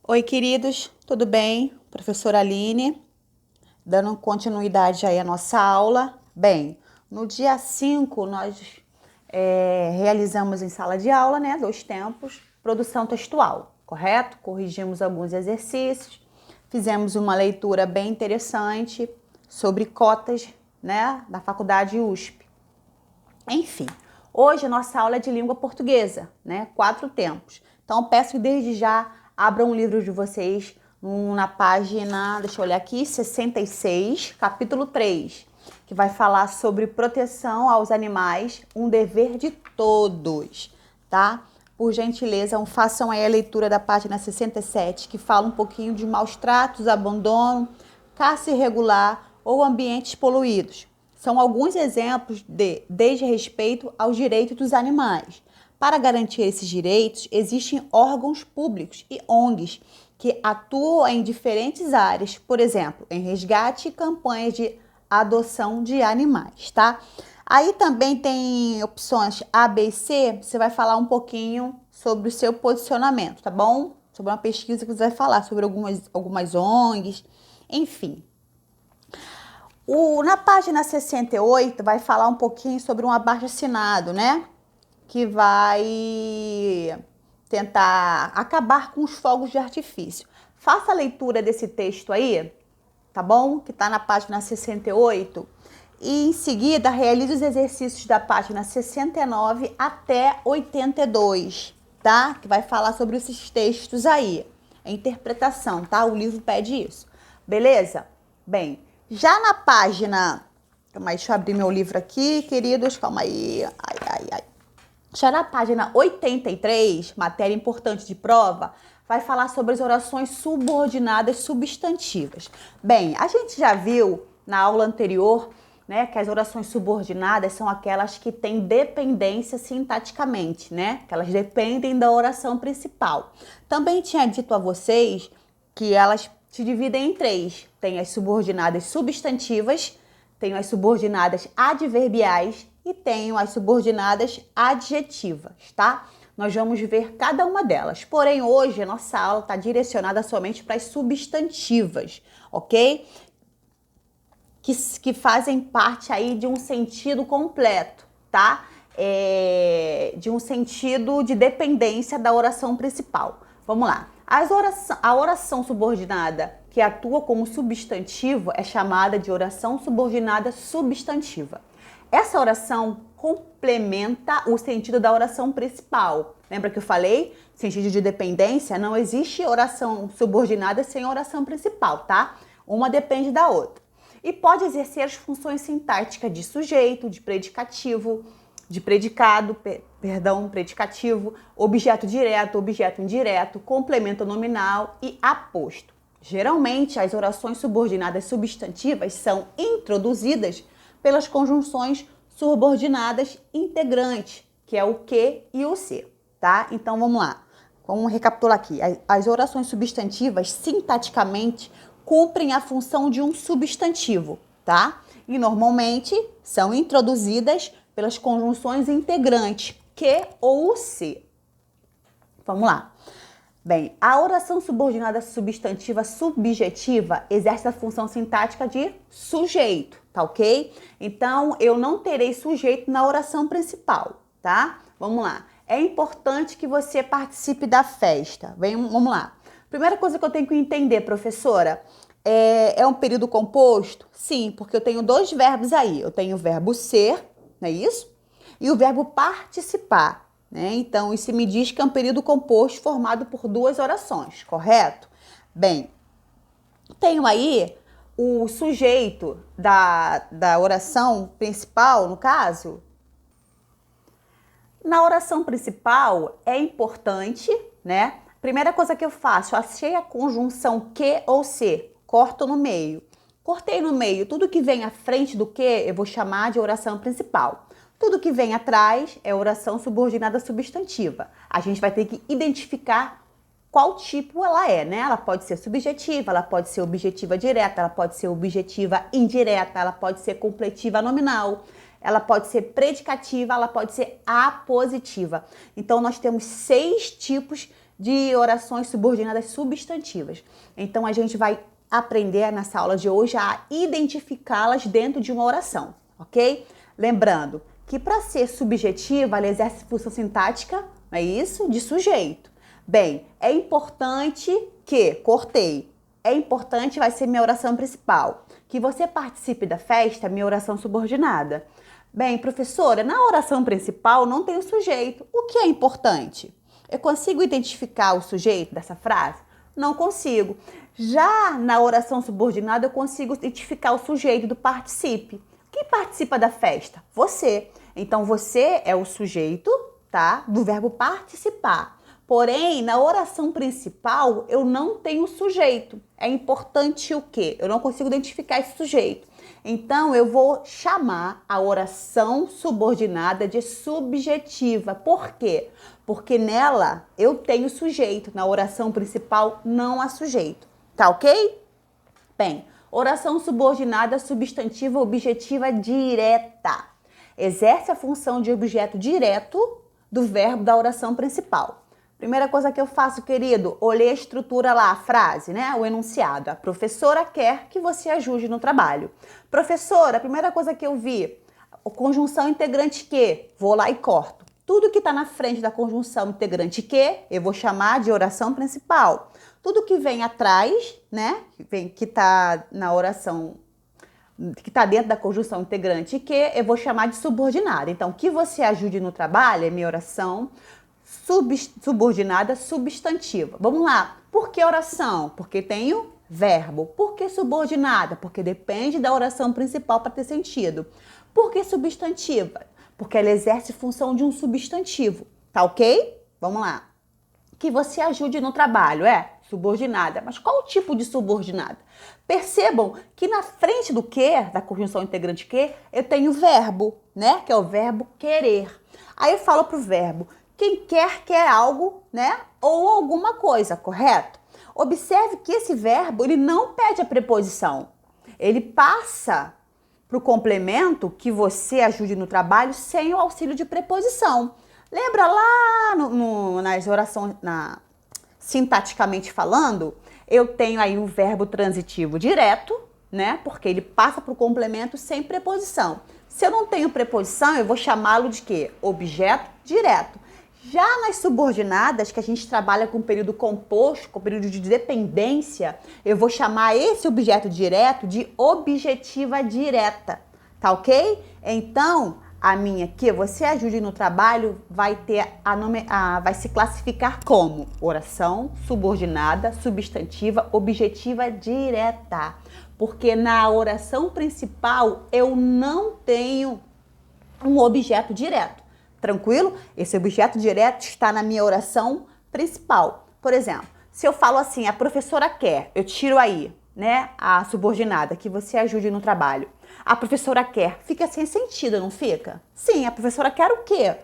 Oi, queridos, tudo bem? Professora Aline, dando continuidade aí à nossa aula. Bem, no dia 5 nós realizamos em sala de aula, né, 2 tempos, produção textual, correto? Corrigimos alguns exercícios, fizemos uma leitura bem interessante sobre cotas, né, da faculdade USP. Enfim, hoje a nossa aula é de língua portuguesa, né? 4 tempos. Então, peço que desde já abram o livro de vocês na página, deixa eu olhar aqui, 66, capítulo 3, que vai falar sobre proteção aos animais, um dever de todos, tá? Por gentileza, façam aí a leitura da página 67, que fala um pouquinho de maus tratos, abandono, caça irregular ou ambientes poluídos. São alguns exemplos de desrespeito aos direitos dos animais. Para garantir esses direitos, existem órgãos públicos e ONGs que atuam em diferentes áreas, por exemplo, em resgate e campanhas de adoção de animais, tá? Aí também tem opções A, B e C, você vai falar um pouquinho sobre o seu posicionamento, tá bom? Sobre uma pesquisa que você vai falar sobre algumas ONGs, enfim. Na página 68 vai falar um pouquinho sobre um abaixo-assinado, né? Que vai tentar acabar com os fogos de artifício. Faça a leitura desse texto aí, tá bom? Que tá na página 68. E em seguida realize os exercícios da página 69 até 82, tá? Que vai falar sobre esses textos aí. É interpretação, tá? O livro pede isso. Beleza? Bem, já na página... Calma aí, deixa eu abrir meu livro aqui, queridos. Calma aí. Ai. Já na página 83, matéria importante de prova, vai falar sobre as orações subordinadas substantivas. Bem, a gente já viu na aula anterior, né, que as orações subordinadas são aquelas que têm dependência sintaticamente, né? Que elas dependem da oração principal. Também tinha dito a vocês que elas se dividem em 3. Tem as subordinadas substantivas, tem as subordinadas adverbiais e tenho as subordinadas adjetivas, tá? Nós vamos ver cada uma delas. Porém, hoje a nossa aula está direcionada somente para as substantivas, ok? Que fazem parte aí de um sentido completo, tá? De um sentido de dependência da oração principal. Vamos lá. A oração subordinada que atua como substantivo é chamada de oração subordinada substantiva. Essa oração complementa o sentido da oração principal. Lembra que eu falei? Sentido de dependência, não existe oração subordinada sem oração principal, tá? Uma depende da outra. E pode exercer as funções sintáticas de sujeito, de predicativo, de predicado, predicativo, objeto direto, objeto indireto, complemento nominal e aposto. Geralmente, as orações subordinadas substantivas são introduzidas pelas conjunções subordinadas integrantes, que é o que e o se, tá? Então, vamos lá. Vamos recapitular aqui. As orações substantivas, sintaticamente, cumprem a função de um substantivo, tá? E normalmente são introduzidas pelas conjunções integrantes, que ou o se. Vamos lá. Bem, a oração subordinada substantiva subjetiva exerce a função sintática de sujeito, tá ok? Então, eu não terei sujeito na oração principal, tá? Vamos lá. É importante que você participe da festa. Vamos lá. Primeira coisa que eu tenho que entender, professora, é um período composto? Sim, porque eu tenho 2 verbos aí. Eu tenho o verbo ser, não é isso? E o verbo participar. Né? Então, isso me diz que é um período composto formado por 2 orações, correto? Bem, tenho aí o sujeito da oração principal, no caso. Na oração principal é importante, né? Primeira coisa que eu faço, achei a conjunção que ou se, corto no meio. Cortei no meio, tudo que vem à frente do que eu vou chamar de oração principal. Tudo que vem atrás é oração subordinada substantiva. A gente vai ter que identificar qual tipo ela é, né? Ela pode ser subjetiva, ela pode ser objetiva direta, ela pode ser objetiva indireta, ela pode ser completiva nominal, ela pode ser predicativa, ela pode ser apositiva. Então, nós temos 6 tipos de orações subordinadas substantivas. Então, a gente vai aprender nessa aula de hoje a identificá-las dentro de uma oração, ok? Lembrando que para ser subjetiva, ela exerce função sintática, não é isso? De sujeito. Bem, é importante que, é importante, vai ser minha oração principal, que você participe da festa, minha oração subordinada. Bem, professora, na oração principal não tem o sujeito. O que é importante? Eu consigo identificar o sujeito dessa frase? Não consigo. Já na oração subordinada, eu consigo identificar o sujeito do participe. Quem participa da festa? Você. Então, você é o sujeito, tá? Do verbo participar. Porém, na oração principal, eu não tenho sujeito. É importante o quê? Eu não consigo identificar esse sujeito. Então, eu vou chamar a oração subordinada de subjetiva. Por quê? Porque nela eu tenho sujeito. Na oração principal, não há sujeito. Tá ok? Bem, oração subordinada substantiva objetiva direta. Exerce a função de objeto direto do verbo da oração principal. Primeira coisa que eu faço, querido, olhei a estrutura lá, a frase, né? O enunciado. A professora quer que você ajude no trabalho. Professora, a primeira coisa que eu vi, a conjunção integrante que, vou lá e corto. Tudo que está na frente da conjunção integrante que, eu vou chamar de oração principal. Tudo que vem atrás, né? Que está na oração, que está dentro da conjunção integrante que, eu vou chamar de subordinada. Então, que você ajude no trabalho é minha oração subordinada substantiva. Vamos lá. Por que oração? Porque tenho verbo. Por que subordinada? Porque depende da oração principal para ter sentido. Por que substantiva? Porque ela exerce função de um substantivo. Tá ok? Vamos lá. Que você ajude no trabalho, subordinada. Mas qual o tipo de subordinada? Percebam que na frente do que, da conjunção integrante que, eu tenho verbo, né? Que é o verbo querer. Aí eu falo pro verbo, quem quer algo, né? Ou alguma coisa, correto? Observe que esse verbo, ele não pede a preposição. Ele passa para o complemento que você ajude no trabalho sem o auxílio de preposição. Lembra lá nas orações, sintaticamente falando, eu tenho aí o verbo transitivo direto, né? Porque ele passa para o complemento sem preposição. Se eu não tenho preposição, eu vou chamá-lo de quê? Objeto direto. Já nas subordinadas, que a gente trabalha com período composto, com período de dependência, eu vou chamar esse objeto direto de objetiva direta, tá ok? Então, a minha que você ajude no trabalho vai ter vai se classificar como oração subordinada, substantiva, objetiva direta. Porque na oração principal eu não tenho um objeto direto. Tranquilo? Esse objeto direto está na minha oração principal. Por exemplo, se eu falo assim, a professora quer, eu tiro aí, né, a subordinada, que você ajude no trabalho. A professora quer, fica sem sentido, não fica? Sim, a professora quer o quê,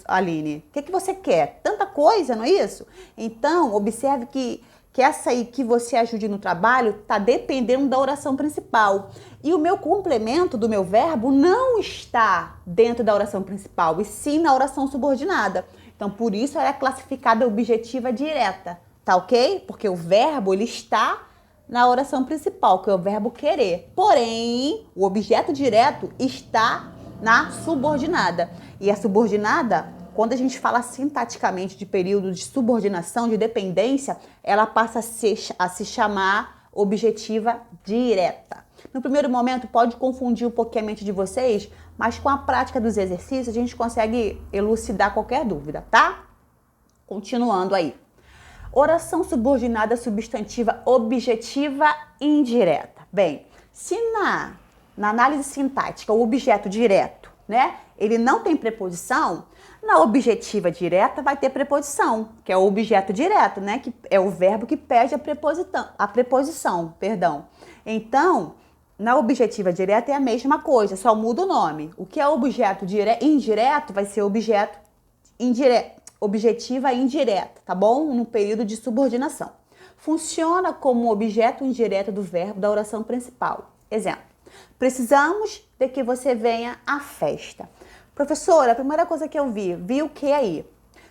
Aline? O que você quer? Tanta coisa, não é isso? Então, observe que essa aí que você ajude no trabalho está dependendo da oração principal. E o meu complemento do meu verbo não está dentro da oração principal, e sim na oração subordinada. Então, por isso ela é classificada objetiva direta, tá ok? Porque o verbo, ele está na oração principal, que é o verbo querer. Porém, o objeto direto está na subordinada. E a subordinada, quando a gente fala sintaticamente de período de subordinação, de dependência, ela passa a se chamar objetiva direta. No primeiro momento pode confundir um pouquinho a mente de vocês, mas com a prática dos exercícios a gente consegue elucidar qualquer dúvida, tá? Continuando aí. Oração subordinada substantiva objetiva indireta. Bem, se na análise sintática o objeto direto, né, ele não tem preposição, na objetiva direta vai ter preposição, que é o objeto direto, né, que é o verbo que pede a preposição, perdão. Então, na objetiva direta é a mesma coisa, só muda o nome. O que é objeto indireto vai ser objeto objetiva indireta, tá bom? No período de subordinação. Funciona como objeto indireto do verbo da oração principal. Exemplo, precisamos de que você venha à festa. Professora, a primeira coisa que eu vi o que aí?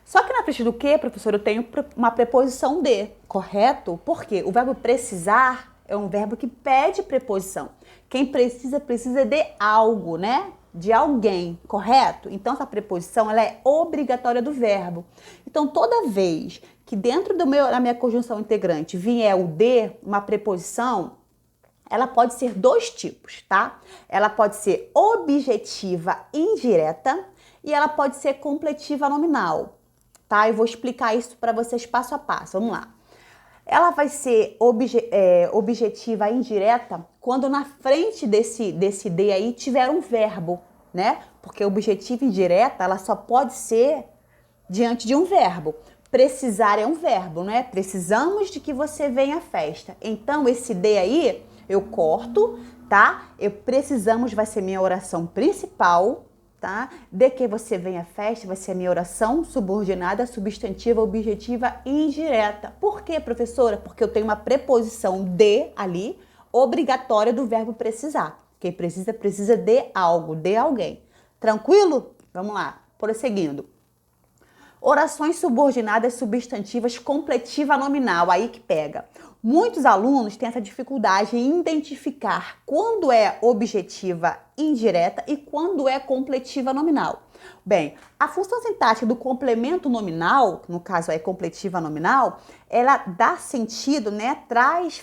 Só que na frente do que, professor, eu tenho uma preposição de, correto? Por quê? O verbo precisar é um verbo que pede preposição. Quem precisa, precisa de algo, né? De alguém, correto? Então, essa preposição, ela é obrigatória do verbo. Então, toda vez que dentro da minha conjunção integrante vier o de, uma preposição, ela pode ser dois tipos, tá? Ela pode ser objetiva indireta e ela pode ser completiva nominal, tá? Eu vou explicar isso para vocês passo a passo. Vamos lá. Ela vai ser objetiva indireta quando na frente desse de aí tiver um verbo, né? Porque objetiva indireta, ela só pode ser diante de um verbo. Precisar é um verbo, né? Precisamos de que você venha à festa. Então, esse de aí, eu corto, tá? Precisamos vai ser minha oração principal, tá? De que você venha à festa vai ser a minha oração subordinada, substantiva, objetiva e indireta. Por quê, professora? Porque eu tenho uma preposição de ali, obrigatória do verbo precisar. Quem precisa, precisa de algo, de alguém. Tranquilo? Vamos lá, prosseguindo. Orações subordinadas substantivas completiva nominal, aí que pega. Muitos alunos têm essa dificuldade em identificar quando é objetiva indireta e quando é completiva nominal. Bem, a função sintática do complemento nominal, no caso é completiva nominal, ela dá sentido, né?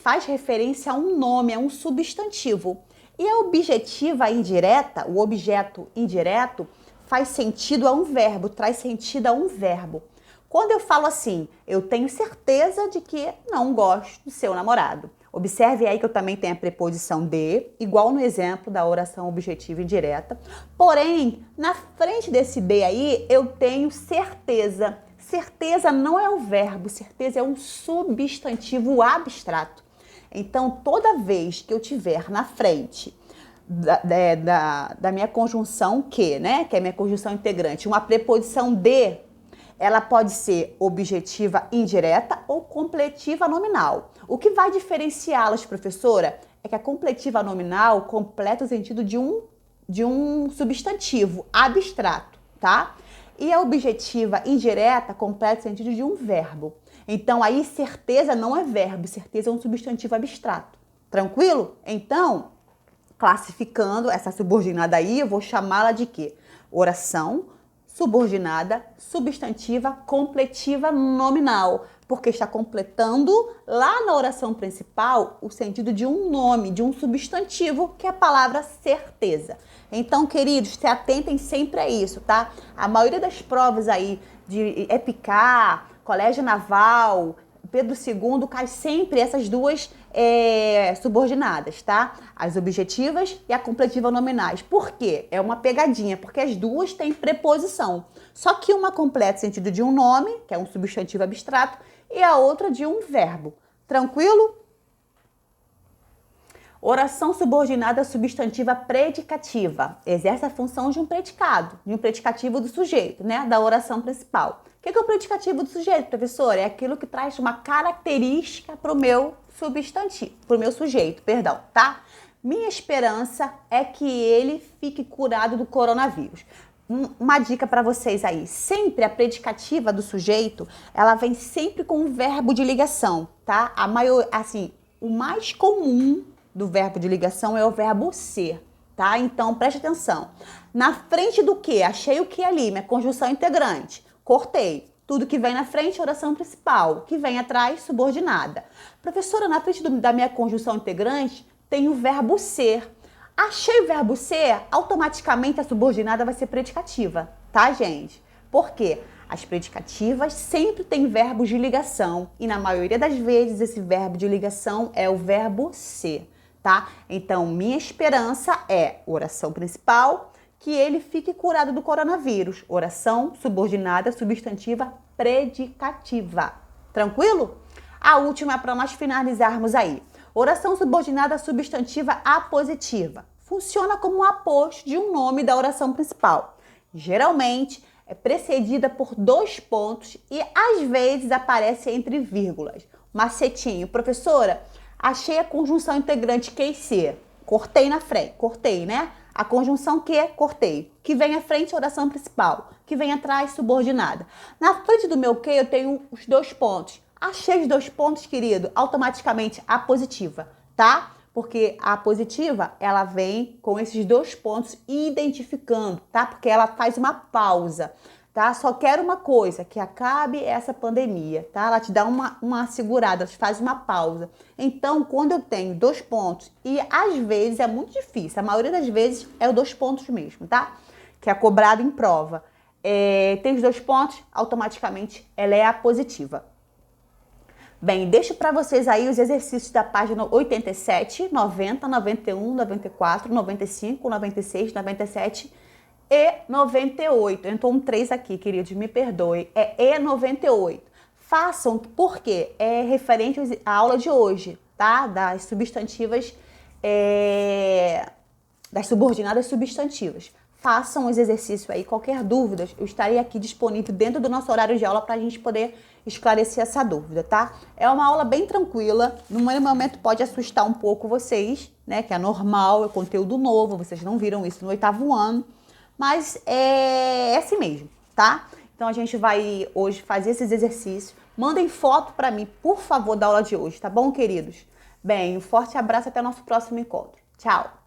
Faz referência a um nome, a um substantivo. E a objetiva indireta, o objeto indireto, faz sentido a um verbo, traz sentido a um verbo. Quando eu falo assim, eu tenho certeza de que não gosto do seu namorado. Observe aí que eu também tenho a preposição de, igual no exemplo da oração objetiva indireta. Porém, na frente desse de aí, eu tenho certeza. Certeza não é um verbo, certeza é um substantivo abstrato. Então, toda vez que eu tiver na frente da minha conjunção que, né? Que é a minha conjunção integrante, uma preposição de, ela pode ser objetiva indireta ou completiva nominal. O que vai diferenciá-las, professora, é que a completiva nominal completa o sentido de um substantivo abstrato, tá? E a objetiva indireta completa o sentido de um verbo. Então, aí, certeza não é verbo, certeza é um substantivo abstrato. Tranquilo? Então, classificando essa subordinada aí, eu vou chamá-la de quê? Oração subordinada, substantiva, completiva nominal, porque está completando lá na oração principal o sentido de um nome, de um substantivo, que é a palavra certeza. Então, queridos, se atentem sempre a isso, tá? A maioria das provas aí de EPICAR, Colégio Naval, Pedro II, cai sempre essas duas subordinadas, tá? As objetivas e a completiva nominais. Por quê? É uma pegadinha, porque as duas têm preposição. Só que uma completa o sentido de um nome, que é um substantivo abstrato, e a outra de um verbo. Tranquilo? Oração subordinada substantiva predicativa. Exerce a função de um predicado, de um predicativo do sujeito, né? Da oração principal. O que é o predicativo do sujeito, professor? É aquilo que traz uma característica para o meu substantivo, para o meu sujeito, perdão, tá? Minha esperança é que ele fique curado do coronavírus. Uma dica para vocês aí, sempre a predicativa do sujeito, ela vem sempre com um verbo de ligação, tá? O mais comum do verbo de ligação é o verbo ser, tá? Então, preste atenção. Na frente do que? Achei o que ali? Minha conjunção integrante. Cortei. Tudo que vem na frente, oração principal. Que vem atrás, subordinada. Professora, na frente da minha conjunção integrante, tem o verbo ser. Achei o verbo ser, automaticamente a subordinada vai ser predicativa, tá, gente? Por quê? As predicativas sempre têm verbos de ligação. E na maioria das vezes, esse verbo de ligação é o verbo ser, tá? Então, minha esperança é oração principal, que ele fique curado do coronavírus. Oração subordinada, substantiva, predicativa. Tranquilo? A última é para nós finalizarmos aí. Oração subordinada, substantiva, apositiva. Funciona como um aposto de um nome da oração principal. Geralmente, é precedida por 2 pontos e, às vezes, aparece entre vírgulas. Macetinho. Professora, achei a conjunção integrante que e ser. Cortei na frente, cortei, né? A conjunção que, cortei. Que vem à frente, oração principal. Que vem atrás, subordinada. Na frente do meu que, eu tenho os 2 pontos. Achei os 2 pontos, querido, automaticamente a positiva, tá? Porque a positiva, ela vem com esses 2 pontos identificando, tá? Porque ela faz uma pausa, tá? Só quero uma coisa, que acabe essa pandemia, tá? Ela te dá uma segurada, ela te faz uma pausa. Então, quando eu tenho 2 pontos, e às vezes é muito difícil, a maioria das vezes é o 2 pontos mesmo, tá? Que é cobrado em prova. Tem os 2 pontos, automaticamente ela é a positiva. Bem, deixo para vocês aí os exercícios da página 87, 90, 91, 94, 95, 96, 97 e 98. Entrou um 3 aqui, queridos, me perdoe. É E98. Façam, porque é referente à aula de hoje, tá? Das substantivas, das subordinadas substantivas. Façam os exercícios aí, qualquer dúvida, eu estarei aqui disponível dentro do nosso horário de aula para a gente poder esclarecer essa dúvida, tá? É uma aula bem tranquila, no momento pode assustar um pouco vocês, né? Que é normal, é conteúdo novo, vocês não viram isso no 8º ano, mas é assim mesmo, tá? Então a gente vai hoje fazer esses exercícios. Mandem foto para mim, por favor, da aula de hoje, tá bom, queridos? Bem, um forte abraço, até o nosso próximo encontro. Tchau!